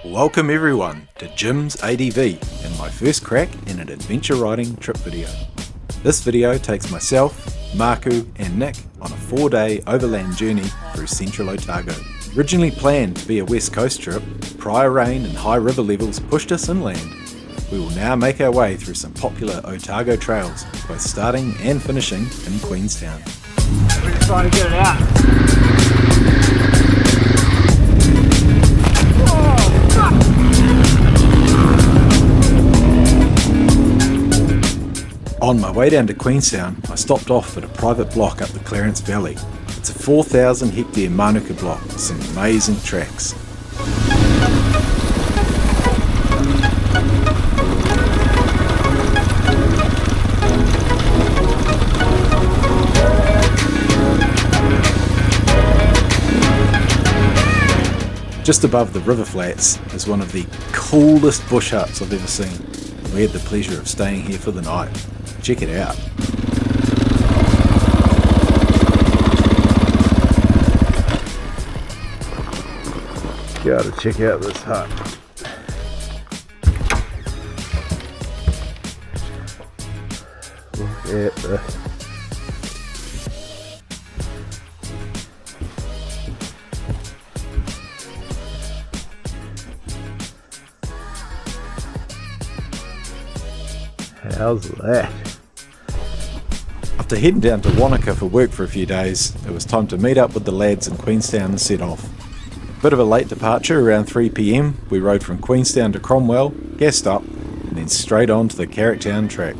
Welcome everyone to Jim's ADV and my first crack in an adventure riding trip video. This video takes myself, Marrku and Nick on a 4-day overland journey through central Otago. Originally planned to be a west coast trip, prior rain and high river levels pushed us inland. We will now make our way through some popular Otago trails, both starting and finishing in Queenstown. We're just trying to get it out. On my way down to Queenstown, I stopped off at a private block up the Clarence Valley. It's a 4,000 hectare Marrku block with some amazing tracks. Just above the river flats is one of the coolest bush huts I've ever seen. We had the pleasure of staying here for the night. Check it out. Gotta check out this hut. Look at this. How's that? After heading down to Wanaka for work for a few days, it was time to meet up with the lads in Queenstown and set off. Bit of a late departure, around 3 PM, we rode from Queenstown to Cromwell, gassed up, and then straight on to the Carricktown track.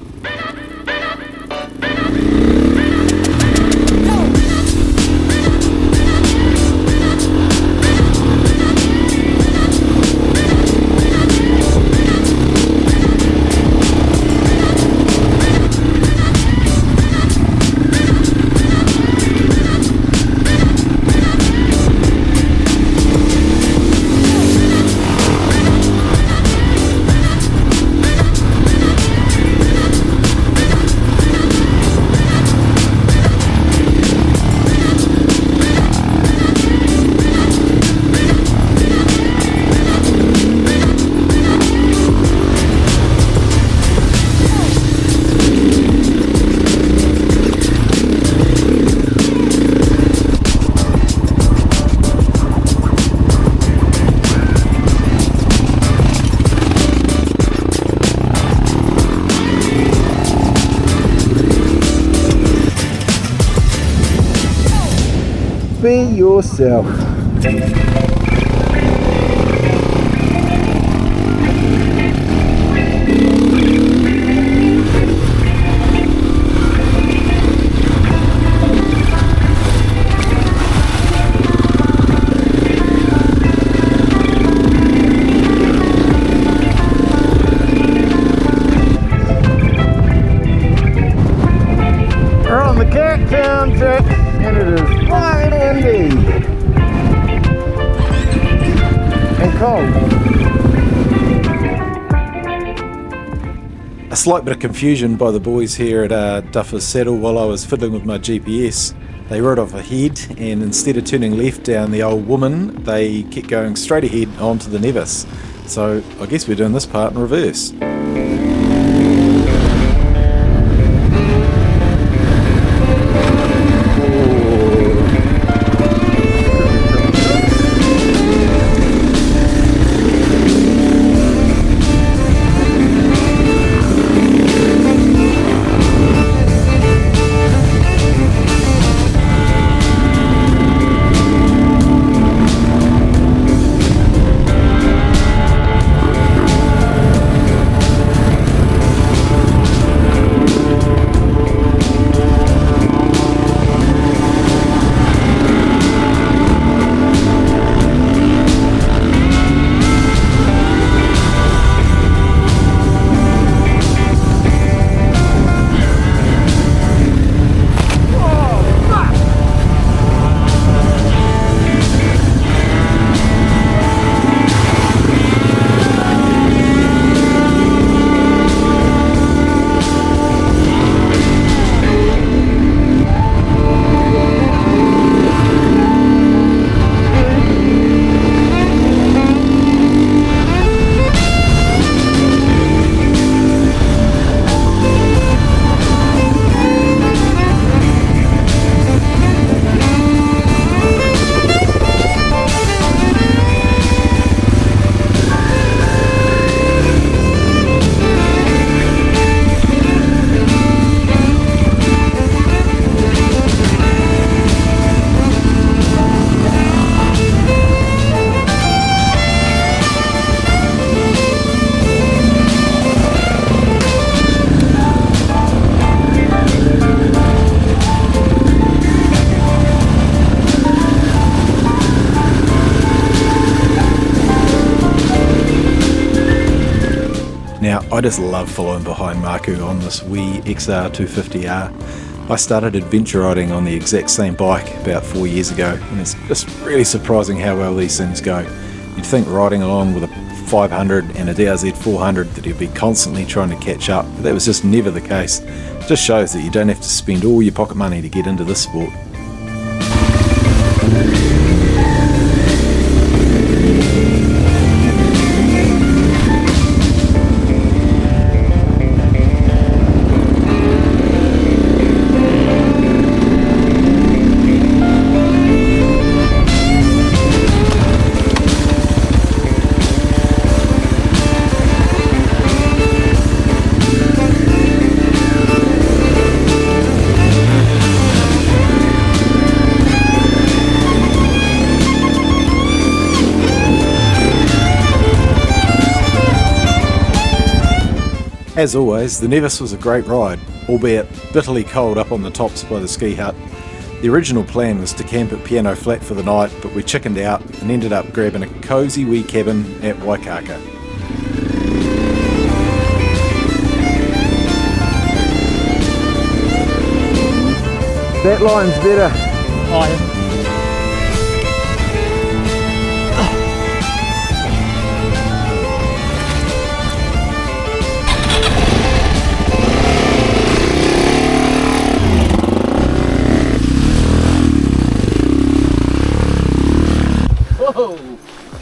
Be yourself. We're on the Carricktown track and it is wide indeed and cold. A slight bit of confusion by the boys here at Duffer's Saddle while I was fiddling with my GPS. They rode off ahead and instead of turning left down the old woman, they kept going straight ahead onto the Nevis. So I guess we're doing this part in reverse. Now, I just love following behind Marrku on this wee XR250R. I started adventure riding on the exact same bike about 4 years ago, and it's just really surprising how well these things go. You'd think riding along with a 500 and a DRZ 400 that you'd be constantly trying to catch up, but that was just never the case. It just shows that you don't have to spend all your pocket money to get into this sport. As always, the Nevis was a great ride, albeit bitterly cold up on the tops by the ski hut. The original plan was to camp at Piano Flat for the night, but we chickened out and ended up grabbing a cosy wee cabin at Waikaka. That line's better. Oh, yeah.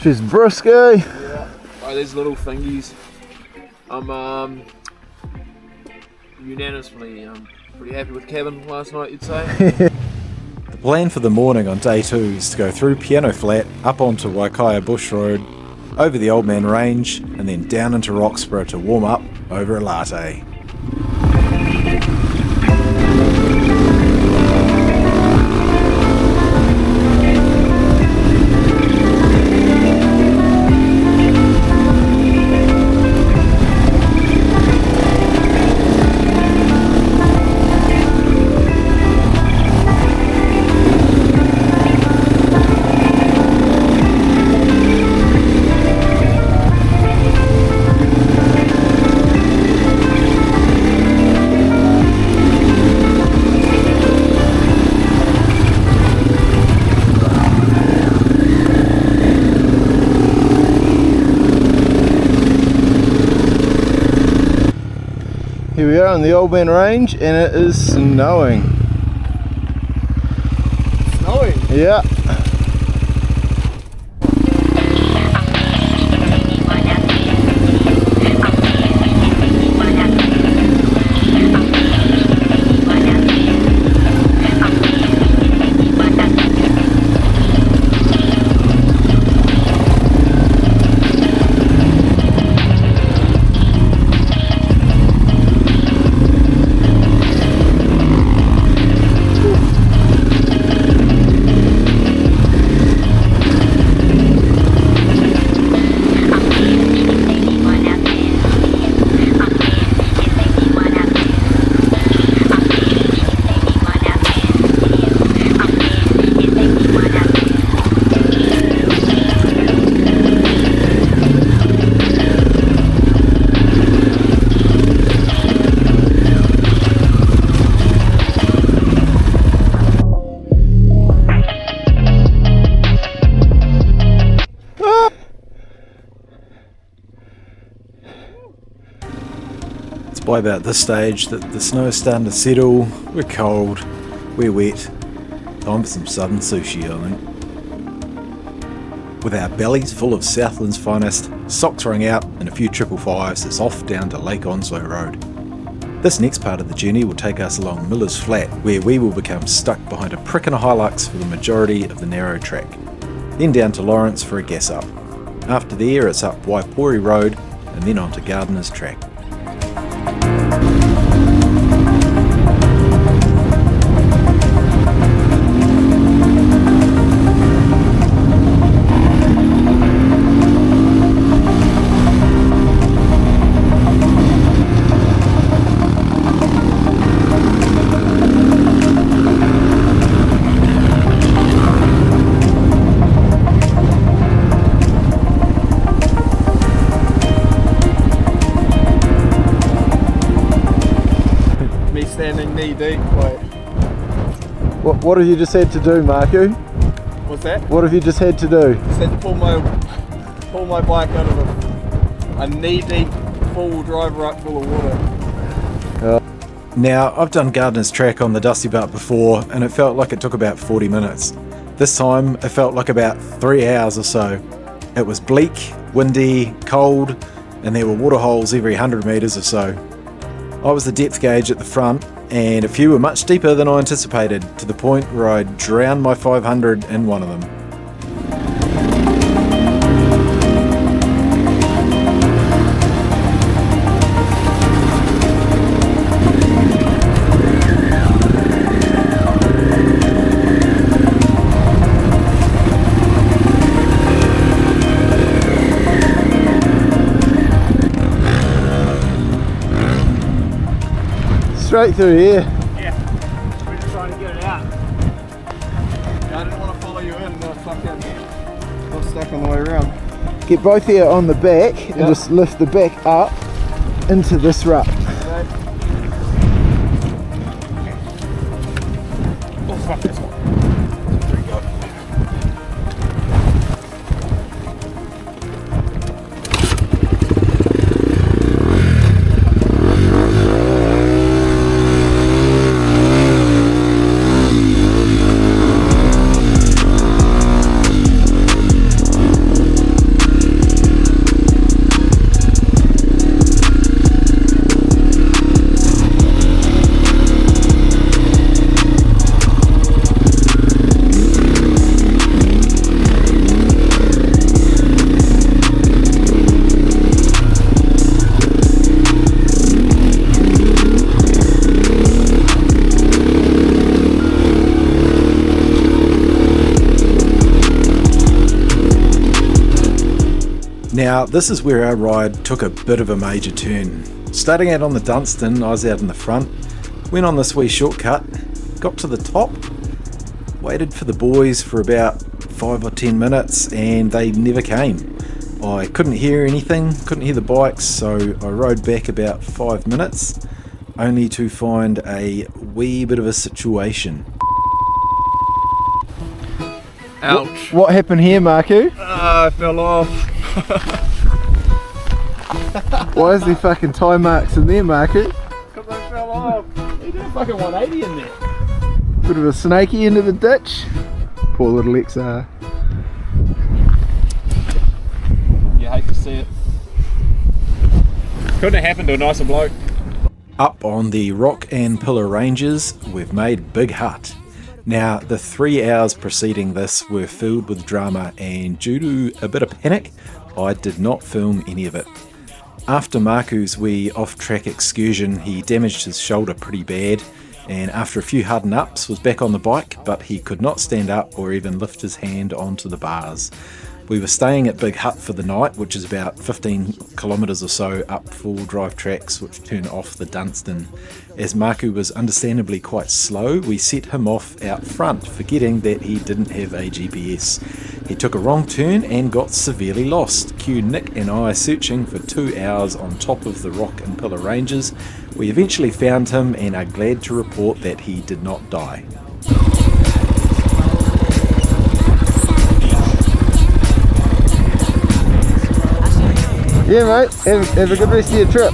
She's brisk, eh? Yeah. Oh, there's little thingies. I'm unanimously pretty happy with the cabin last night, you'd say. The plan for the morning on day 2 is to go through Piano Flat, up onto Waikaya Bush Road, over the Old Man Range, and then down into Roxburgh to warm up over a latte. Here we are on the Old Man Range, and it is snowing. Snowing? Yeah. By about this stage that the snow is starting to settle, we're cold, we're wet, time for some southern sushi I think. With our bellies full of Southland's finest, socks wrung out and a few 555s, it's off down to Lake Onslow Road. This next part of the journey will take us along Miller's Flat, where we will become stuck behind a prick and a Hilux for the majority of the narrow track. Then down to Lawrence for a gas up. After there it's up Waipori Road and then on to Gardiner's Track. deep. Like, What have you just had to do, Marrku? what's that? What have you just had to do? Just had to pull my bike out of a knee-deep four-wheel drive rut full of water. Now, I've done Gardener's Track on the Dusty Butt before, and it felt like it took about 40 minutes. This time, it felt like about 3 hours or so. It was bleak, windy, cold, and there were water holes every 100 metres or so. I was the depth gauge at the front, and a few were much deeper than I anticipated, to the point where I drowned my 500 in one of them. Straight through here. Yeah, we're just trying to get it out. Yeah, I didn't want to follow you in, fucking got stuck on the way around. Get both here on the back and just lift the back up into this rut. Oh fuck, that's one. There you go. Now, this is where our ride took a bit of a major turn. Starting out on the Dunstan, I was out in the front, went on this wee shortcut, got to the top, waited for the boys for about 5 or 10 minutes, and they never came. I couldn't hear anything, couldn't hear the bikes, so I rode back about 5 minutes, only to find a wee bit of a situation. Ouch. What happened here, Marrku? I fell off. Why is there fucking tie marks in there, Marrku? Because I fell off. You did a fucking 180 in there. Bit of a snaky into the ditch. Poor little XR. You hate to see it. Couldn't have happened to a nicer bloke. Up on the Rock and Pillar Ranges, we've made Big Hut. Now, the 3 hours preceding this were filled with drama, and due to a bit of panic, I did not film any of it. After Marrku's wee off-track excursion, he damaged his shoulder pretty bad, and after a few harden-ups was back on the bike, but he could not stand up or even lift his hand onto the bars. We were staying at Big Hut for the night, which is about 15 kilometres or so up full drive tracks which turn off the Dunstan. As Marrku was understandably quite slow, we set him off out front, forgetting that he didn't have a GPS. He took a wrong turn and got severely lost. Cue Nick and I searching for 2 hours on top of the Rock and Pillar Ranges. We eventually found him and are glad to report that he did not die. Yeah, mate. Have a good rest of your trip.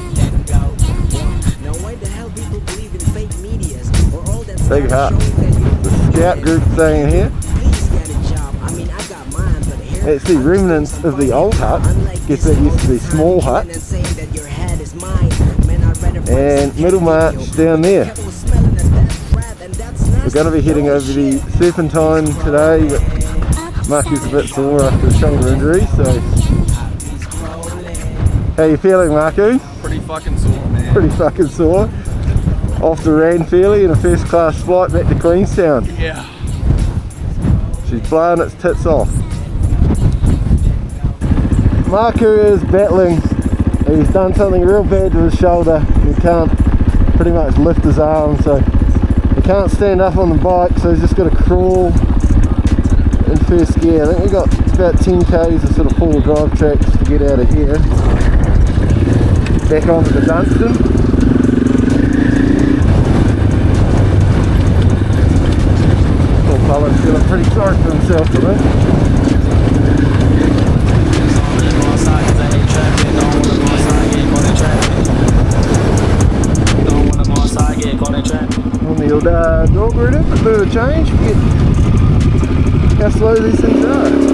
Big Hut. The scout group staying here. Actually, remnants of the old hut. Guess that used to be small hut. And middle march down there. We're going to be heading over the Serpentine today, but Marrku's a bit sore after a shoulder injury, so. How you feeling, Marrku? Pretty fucking sore, man. Pretty fucking sore. Off to Ranfurly in a first class flight back to Queenstown. Yeah. She's blowing its tits off. Marrku is battling. He's done something real bad to his shoulder. He can't pretty much lift his arm, so he can't stand up on the bike, so he's just got to crawl in first gear. I think we've got about 10 k's of sort of four-wheel drive tracks to get out of here. Back onto the Dunstan. sorry for himself for that. On the old dog route, a bit of a change. Forget how slow these things are.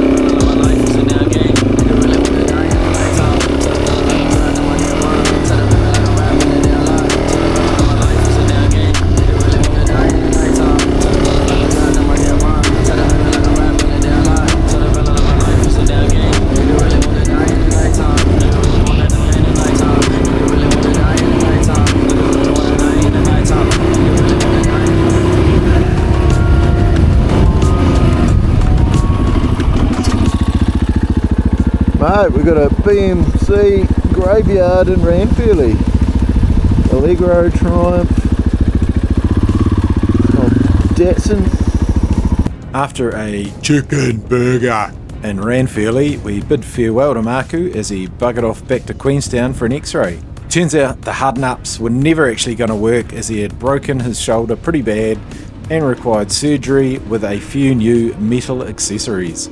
Mate, we've got a BMC graveyard in Ranfurly. Allegro, Triumph, Datsun. After a chicken burger in Ranfurly, we bid farewell to Marrku as he buggered off back to Queenstown for an x-ray. Turns out the harden-ups were never actually going to work as he had broken his shoulder pretty bad and required surgery with a few new metal accessories.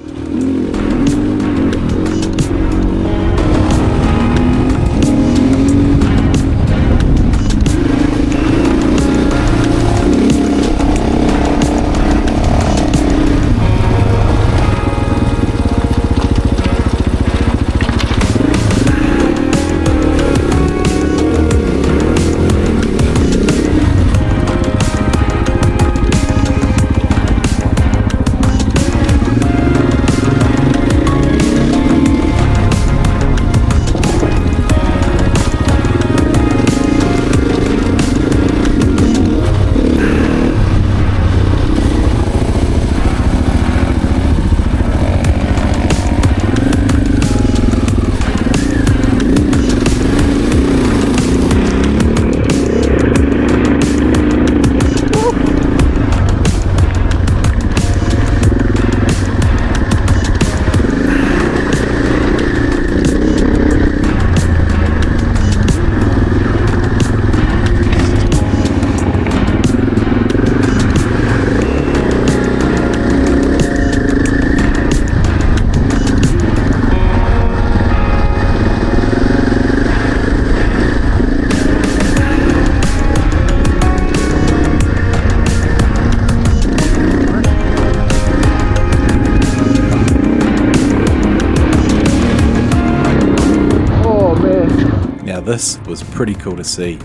This was pretty cool to see.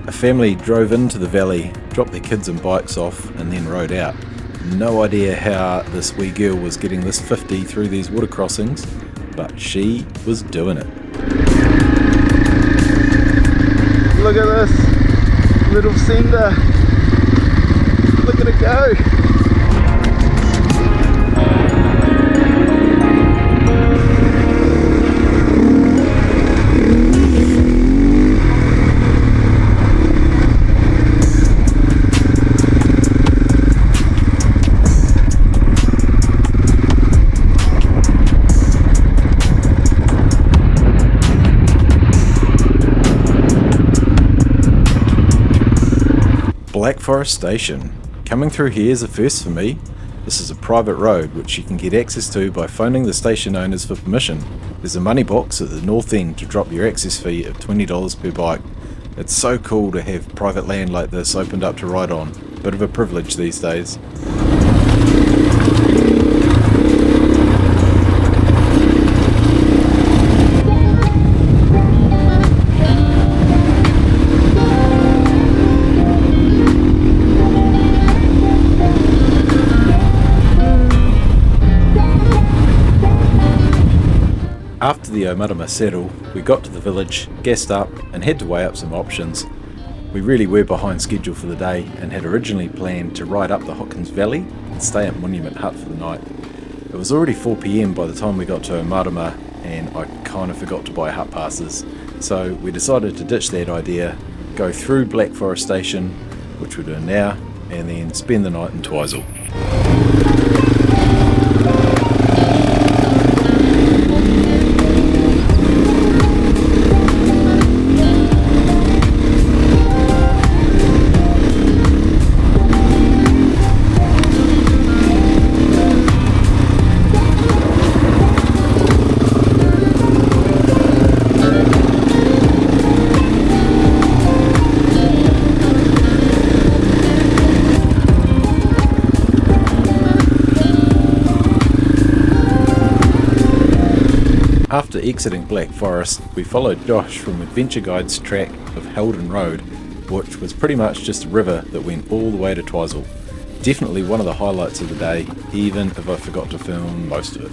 A family drove into the valley, dropped their kids and bikes off, and then rode out. No idea how this wee girl was getting this 50 through these water crossings, but she was doing it. Look at this little sender. Look at it go. Black Forest Station. Coming through here is a first for me. This is a private road which you can get access to by phoning the station owners for permission. There's a money box at the north end to drop your access fee of $20 per bike. It's so cool to have private land like this opened up to ride on. Bit of a privilege these days. After the Omarama saddle, we got to the village, gassed up, and had to weigh up some options. We really were behind schedule for the day and had originally planned to ride up the Hopkins Valley and stay at Monument Hut for the night. It was already 4 PM by the time we got to Omarama, and I kind of forgot to buy hut passes, so we decided to ditch that idea, go through Black Forest Station, which we're doing now, and then spend the night in Twizel. After exiting Black Forest, we followed Josh from Adventure Guide's track of Heldon Road, which was pretty much just a river that went all the way to Twizel. Definitely one of the highlights of the day, even if I forgot to film most of it.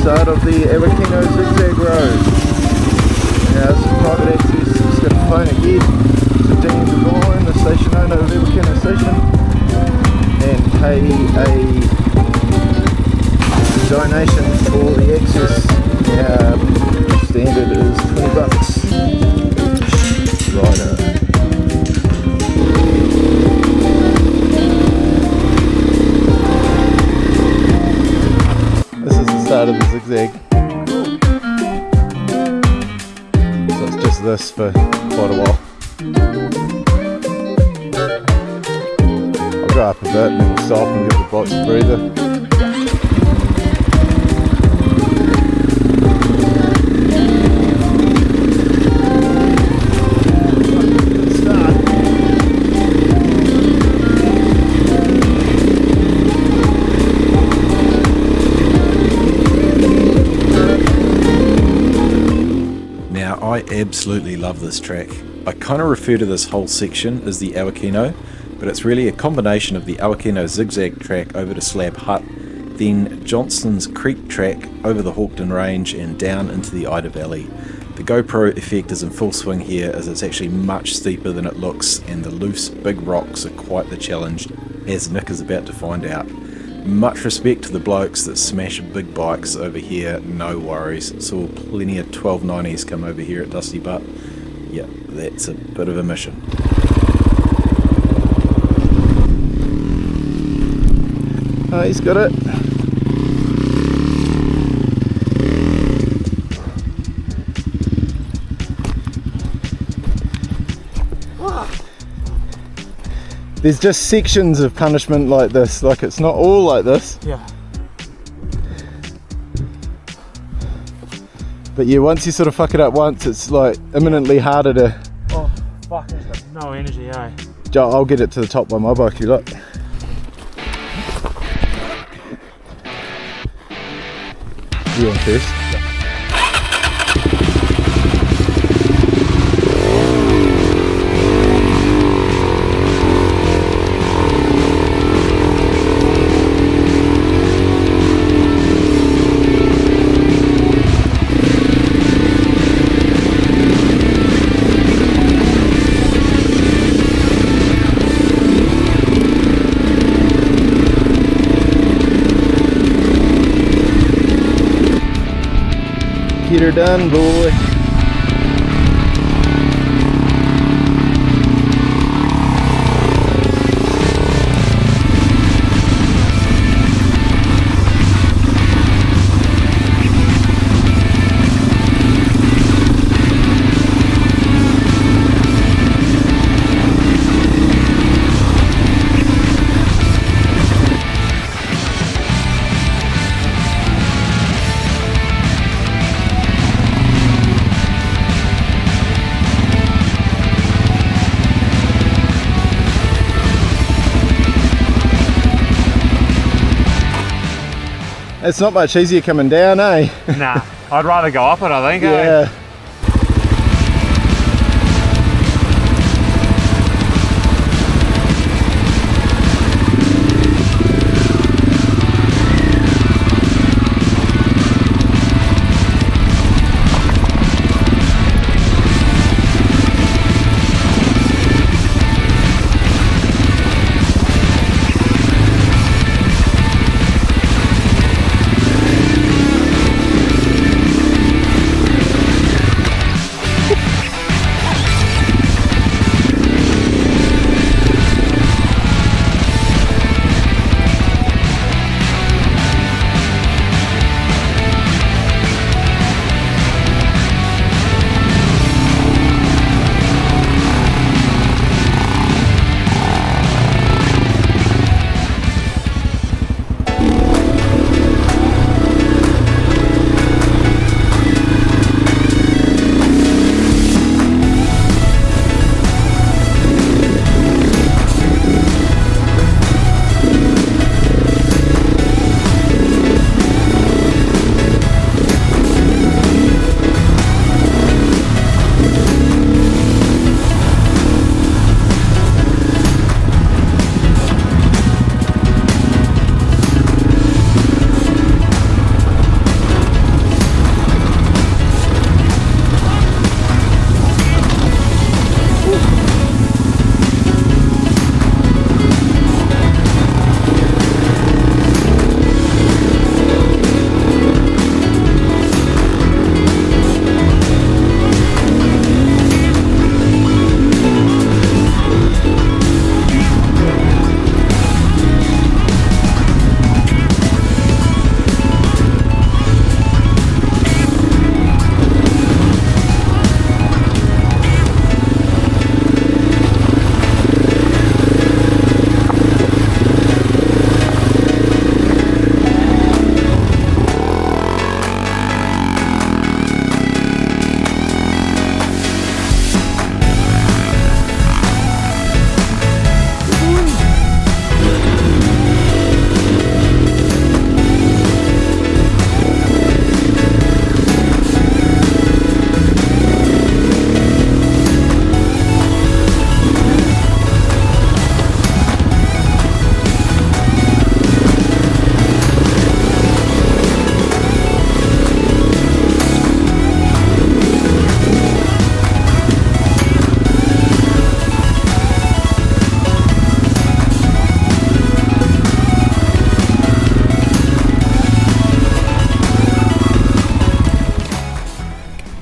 Start of the zigzag road. Now this is private access, just got to phone ahead to Dean Devine, the station owner of Everkino Station, and pay a donation for the access. Standard is $20 each rider. Start of the zigzag. So it's just this for quite a while. I'll go up a bit and then we'll stop and give the bikes a breather. I absolutely love this track. I kind of refer to this whole section as the Awakino, but it's really a combination of the Awakino zigzag track over to Slab Hut, then Johnston's Creek track over the Hawkton Range and down into the Ida Valley. The GoPro effect is in full swing here as it's actually much steeper than it looks, and the loose big rocks are quite the challenge, as Nick is about to find out. Much respect to the blokes that smash big bikes over here, no worries. Saw plenty of 1290s come over here at Dusty Butt. Yeah, that's a bit of a mission. Oh, he's got it. There's just sections of punishment like this, like it's not all like this. Yeah. But yeah, once you sort of fuck it up once, it's like imminently harder to... Oh, fuck, it's got no energy, eh? I'll get it to the top by my bike if you like. You on first? Get her done, boy. It's not much easier coming down, eh? Nah, I'd rather go up it, I think. Yeah.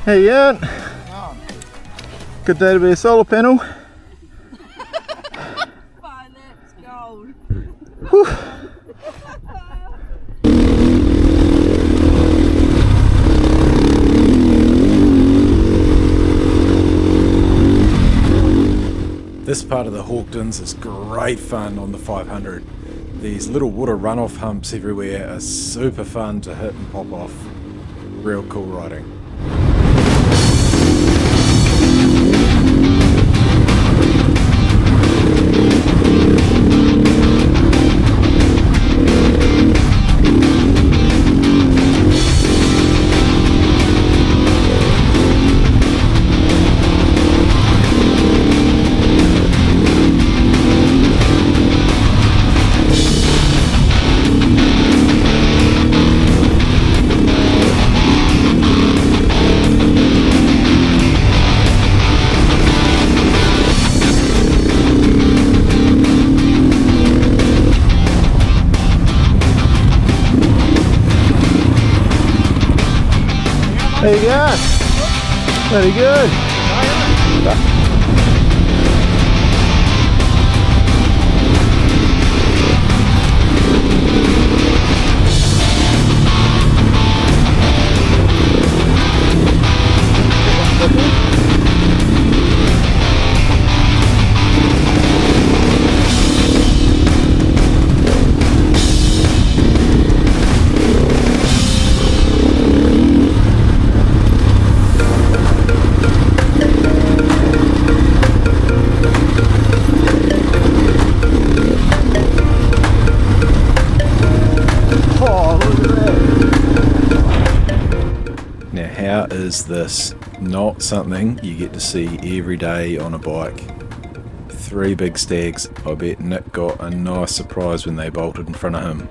How you going? Good day to be a solar panel. Fine, that's gold. Whew. This part of the Hawkdens is great fun on the 500. These little water runoff humps everywhere are super fun to hit and pop off. Real cool riding. There you go. Very good. Now, how is this not something you get to see every day on a bike? 3 big stags. I bet Nick got a nice surprise when they bolted in front of him.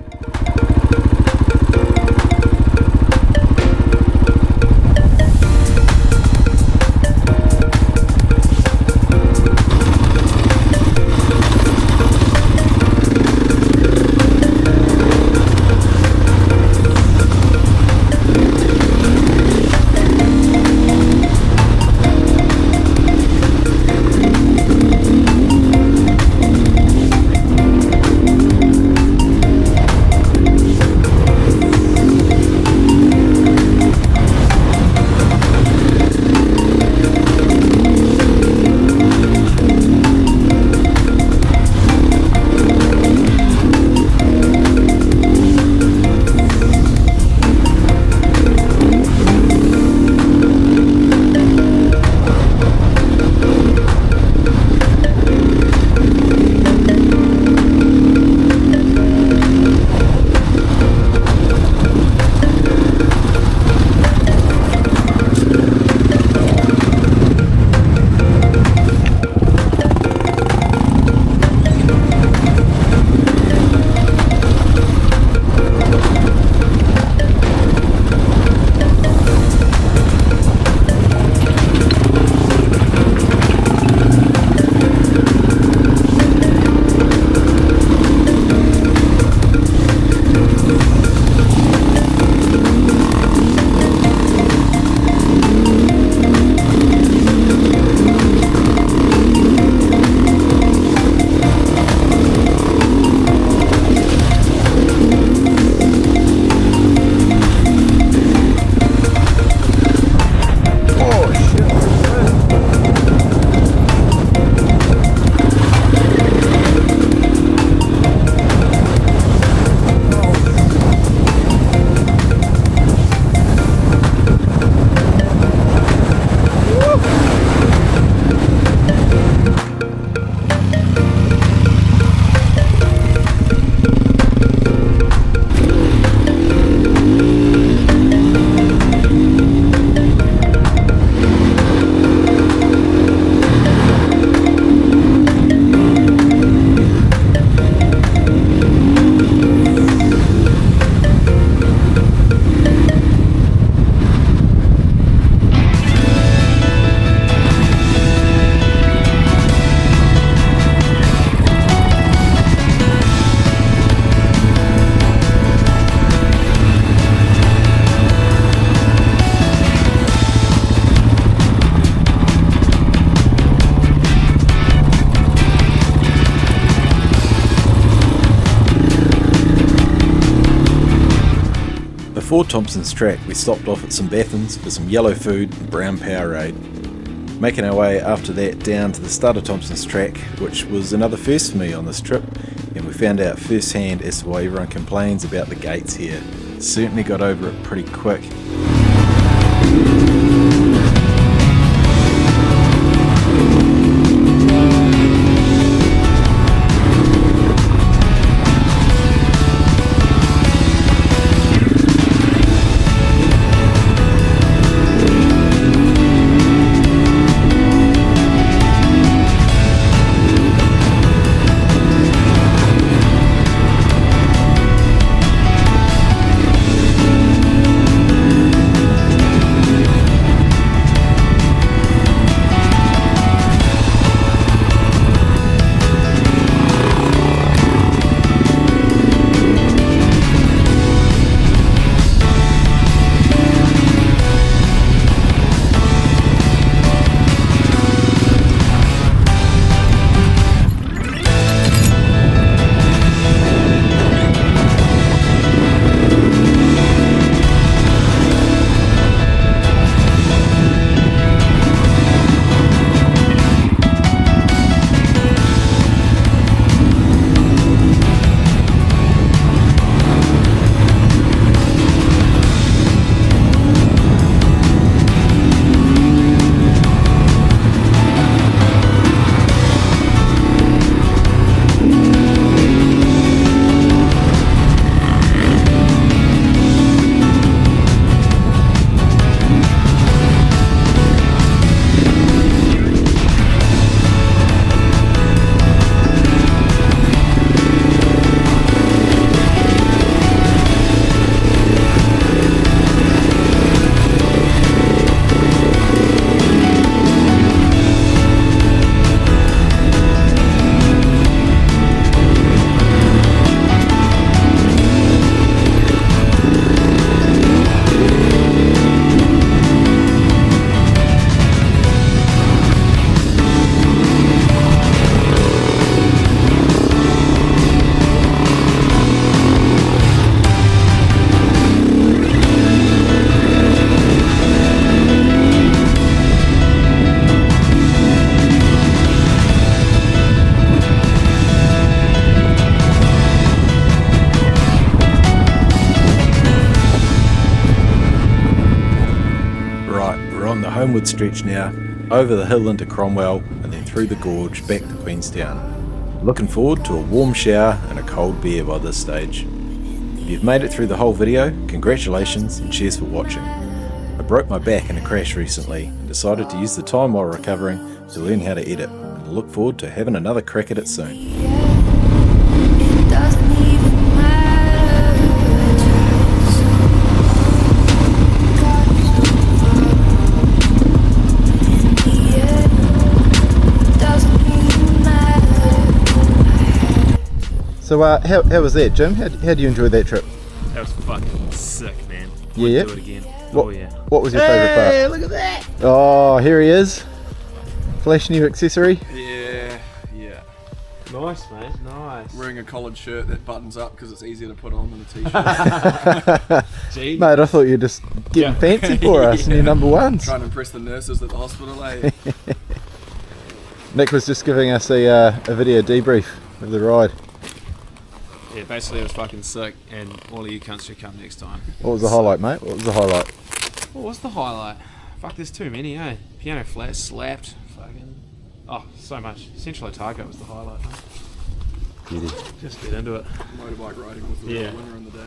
Before Thompson's Track, we stopped off at St Bathans for some yellow food and brown Powerade. Making our way after that down to the start of Thompson's Track, which was another first for me on this trip, and we found out firsthand as to why everyone complains about the gates here. Certainly got over it pretty quick. Homeward stretch now, over the hill into Cromwell and then through the gorge back to Queenstown. Looking forward to a warm shower and a cold beer by this stage. If you've made it through the whole video, congratulations and cheers for watching. I broke my back in a crash recently and decided to use the time while recovering to learn how to edit, and I look forward to having another crack at it soon. So how was that, Jim? How do you enjoy that trip? That was fucking sick, man. Yeah? Do it again. What, Oh yeah. What was your favourite part? Hey, look at that! Oh, here he is. Flash new accessory. Yeah. Nice, mate. Nice. Wearing a collared shirt that buttons up because it's easier to put on than a t-shirt. Gee. Mate, I thought you were just getting fancy for us and you're number ones. Trying to impress the nurses at the hospital, eh? Nick was just giving us a video debrief of the ride. Yeah, basically it was fucking sick, and all of you cunts should come next time. What was the highlight, mate? What was the highlight? What was the highlight? Fuck, there's too many, eh? Piano flat, slapped, fucking... Oh, so much. Central Otago was the highlight, mate. Beauty. Just get into it. Motorbike riding was the winner in the day.